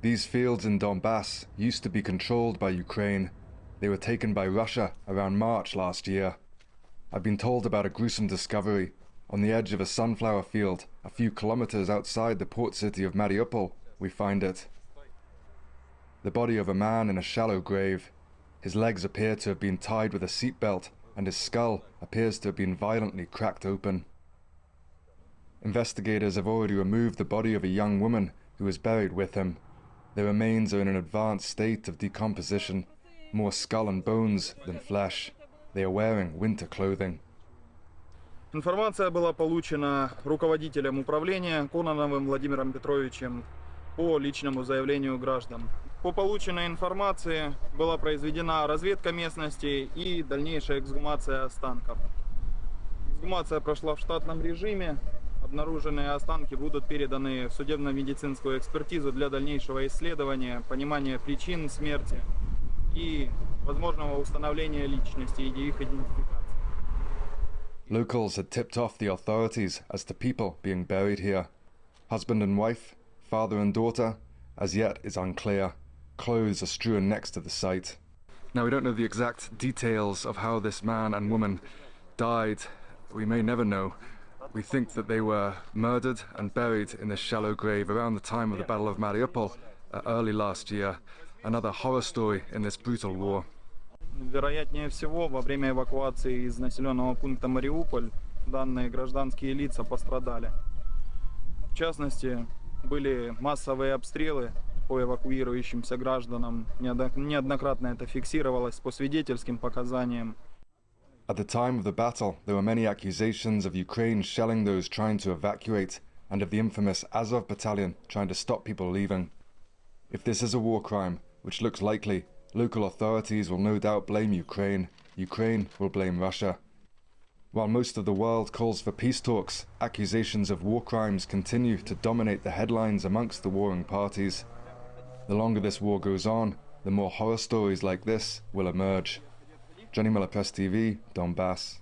These fields in Donbass used to be controlled by Ukraine. They were taken by Russia around March last year. I've been told about a gruesome discovery. On the edge of a sunflower field, a few kilometers outside the port city of Mariupol, we find it. The body of a man in a shallow grave. His legs appear to have been tied with a seatbelt, and his skull appears to have been violently cracked open. Investigators have already removed the body of a young woman who was buried with him. Their remains are in an advanced state of decomposition, more skull and bones than flesh. They are wearing winter clothing. Информация была получена руководителем управления Кононовым Владимиром Петровичем по личному заявлению граждан. По полученной информации была произведена разведка местности и дальнейшая эксгумация останков. Эксгумация прошла в штатном режиме. Обнаруженные останки будут переданы в судебно-медицинскую экспертизу для дальнейшего исследования, понимания причин смерти и возможного установления личности и их идентификации. Locals had tipped off the authorities as to people being buried here. Husband and wife, father and daughter, as yet is unclear. Clothes are strewn next to the site. Now, we don't know the exact details of how this man and woman died. We may never know. We think that they were murdered and buried in this shallow grave around the time of the Battle of Mariupol early last year. Another horror story in this brutal war. Вероятнее всего, во время эвакуации из населенного пункта Мариуполь данные гражданские лица пострадали. В частности, были массовые обстрелы по эвакуирующимся гражданам. Неоднократно это фиксировалось по свидетельским показаниям. At the time of the battle, there were many accusations of Ukraine shelling those trying to evacuate, and of the infamous Azov battalion trying to stop people leaving. If this is a war crime, which looks likely, local authorities will no doubt blame Ukraine. Ukraine will blame Russia. While most of the world calls for peace talks, accusations of war crimes continue to dominate the headlines amongst the warring parties. The longer this war goes on, the more horror stories like this will emerge. Johnny Miller, Press TV, Donbass.